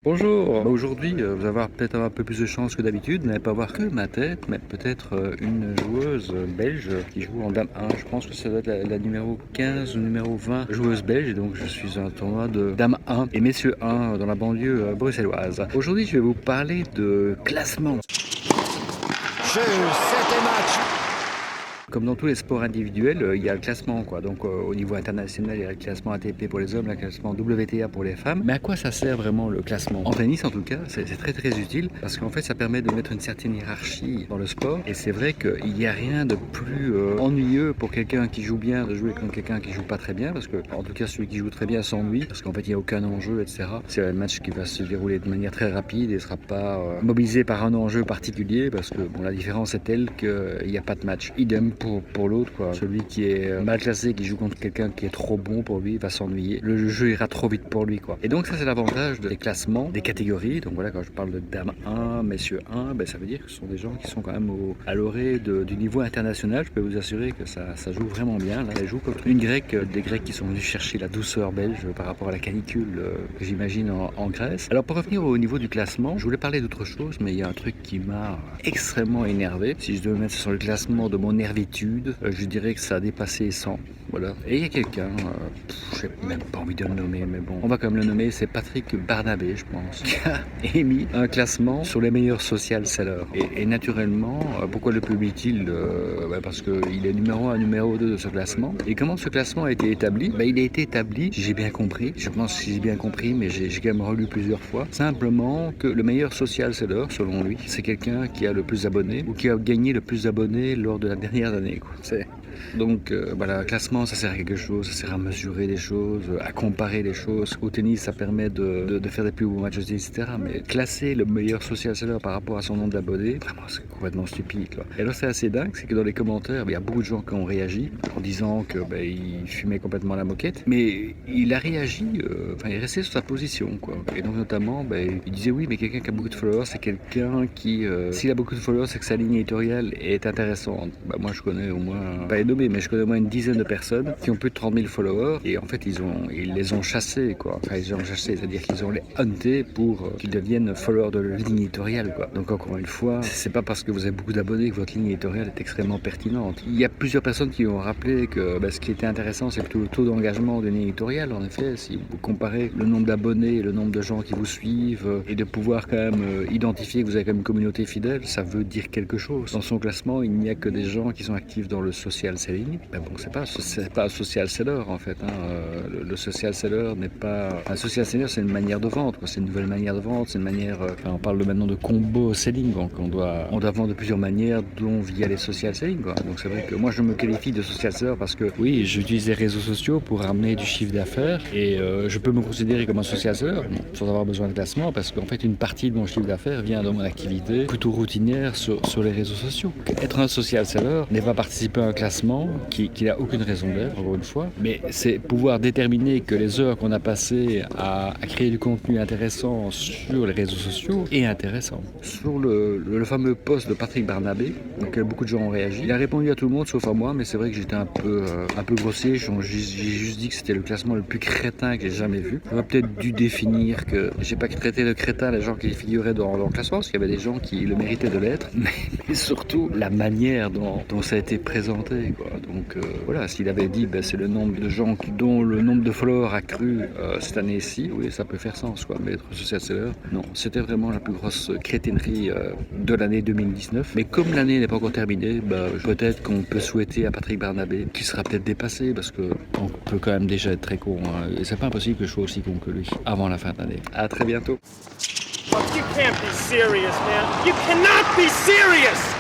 Bonjour, aujourd'hui vous allez avoir peut-être un peu plus de chance que d'habitude, vous n'allez pas voir que ma tête, mais peut-être une joueuse belge qui joue en Dame 1. Je pense que ça doit être la numéro 15 ou numéro 20 joueuse belge, et donc je suis un tournoi de Dame 1 et Messieurs 1 dans la banlieue bruxelloise. Aujourd'hui je vais vous parler de classement. Jeu, 7 match. Comme dans tous les sports individuels, il y a le classement, quoi. Donc au niveau international, il y a le classement ATP pour les hommes, le classement WTA pour les femmes. Mais à quoi ça sert vraiment le classement? En tennis, en tout cas, c'est très très utile parce qu'en fait, ça permet de mettre une certaine hiérarchie dans le sport. Et c'est vrai qu'il n'y a rien de plus ennuyeux pour quelqu'un qui joue bien de jouer contre quelqu'un qui joue pas très bien, parce que en tout cas, celui qui joue très bien s'ennuie parce qu'en fait, il n'y a aucun enjeu, etc. C'est un match qui va se dérouler de manière très rapide et ne sera pas mobilisé par un enjeu particulier parce que bon, la différence est telle qu'il n'y a pas de match. Idem pour l'autre, quoi. Celui qui est mal classé, qui joue contre quelqu'un qui est trop bon pour lui, va s'ennuyer. Le jeu ira trop vite pour lui, quoi. Et donc ça, c'est l'avantage des classements, des catégories. Donc voilà, quand je parle de Dame 1, Messieurs 1, ben, ça veut dire que ce sont des gens qui sont quand même à l'orée du niveau international. Je peux vous assurer que ça joue vraiment bien. Là, elle joue contre une Grecque, des Grecs qui sont venus chercher la douceur belge par rapport à la canicule que j'imagine en Grèce. Alors pour revenir au niveau du classement, je voulais parler d'autre chose, mais il y a un truc qui m'a extrêmement énervé. Si je devais mettre sur le classement de mon nervitude, je dirais que ça a dépassé 100. Voilà. Et il y a quelqu'un, je n'ai même pas envie de le nommer, mais bon, on va quand même le nommer, c'est Patrick Barnabé, je pense, qui a émis un classement sur les meilleurs social sellers. Et naturellement, pourquoi le publie-t-il? Parce qu'il est numéro 1, numéro 2 de ce classement. Et comment ce classement a été établi? Il a été établi, j'ai bien compris, je pense que j'ai bien compris, mais j'ai quand même relu plusieurs fois, simplement que le meilleur social seller, selon lui, c'est quelqu'un qui a le plus d'abonnés ou qui a gagné le plus d'abonnés lors de la dernière année, quoi. Donc voilà, classement, ça sert à quelque chose, ça sert à mesurer des choses, à comparer les choses. Au tennis, ça permet de faire des plus beaux matchs, etc. Mais classer le meilleur social seller par rapport à son nombre d'abonnés, vraiment, c'est complètement stupide, quoi. Et alors, c'est assez dingue, c'est que dans les commentaires, il y a beaucoup de gens qui ont réagi en disant que il fumait complètement la moquette. Mais il a réagi, il est resté sur sa position, quoi. Et donc, notamment, il disait oui, mais quelqu'un qui a beaucoup de followers, c'est quelqu'un qui, s'il a beaucoup de followers, c'est que sa ligne éditoriale est intéressante. Moi, je connais au moins, pas les nommer, mais je connais au moins une dizaine de personnes qui ont plus de 30 000 followers et en fait ils les ont chassés, quoi. Enfin, ils les ont chassés, c'est-à-dire qu'ils ont les huntés pour qu'ils deviennent followers de leur ligne éditoriale, quoi. Donc encore une fois, c'est pas parce que vous avez beaucoup d'abonnés que votre ligne éditoriale est extrêmement pertinente. Il y a plusieurs personnes qui ont rappelé que ce qui était intéressant, c'est plutôt le taux d'engagement d'une ligne éditoriale. En effet, si vous comparez le nombre d'abonnés et le nombre de gens qui vous suivent et de pouvoir quand même identifier que vous avez quand même une communauté fidèle, ça veut dire quelque chose. Dans son classement, il n'y a que des gens qui sont actifs dans le social selling. Bon, c'est pas un social seller en fait, hein. Le social seller n'est pas... Un social seller, c'est une manière de vendre, quoi. C'est une nouvelle manière de vendre, c'est une manière... on parle maintenant de combo selling, donc on doit vendre de plusieurs manières, dont via les social selling, quoi. Donc c'est vrai que moi je me qualifie de social seller parce que oui, j'utilise les réseaux sociaux pour ramener du chiffre d'affaires et je peux me considérer comme un social seller sans avoir besoin de classement parce qu'en fait une partie de mon chiffre d'affaires vient de mon activité plutôt routinière sur les réseaux sociaux. Être un social seller n'est pas participer à un classement qui n'a aucune raison d'être, encore une fois, mais c'est pouvoir déterminer que les heures qu'on a passées à créer du contenu intéressant sur les réseaux sociaux est intéressant. Sur le fameux post de Patrick Barnabé, auquel beaucoup de gens ont réagi, il a répondu à tout le monde sauf à moi, mais c'est vrai que j'étais un peu grossier, j'ai juste dit que c'était le classement le plus crétin que j'ai jamais vu. J'aurais peut-être dû définir que j'ai pas traité de crétin les gens qui figuraient dans le classement, parce qu'il y avait des gens qui le méritaient de l'être, mais surtout la manière dont ça a été présenté, quoi. Donc voilà, s'il avait dit c'est le nombre de gens dont le nombre de followers a cru cette année-ci, oui, ça peut faire sens, quoi. Mais être social seller, non, c'était vraiment la plus grosse crétinerie de l'année 2019. Mais comme l'année n'est pas encore terminée, peut-être qu'on peut souhaiter à Patrick Barnabé qu'il sera peut-être dépassé, parce que on peut quand même déjà être très con, hein. Et c'est pas impossible que je sois aussi con que lui avant la fin de l'année. À très bientôt. You can't be serious, man. You cannot be serious!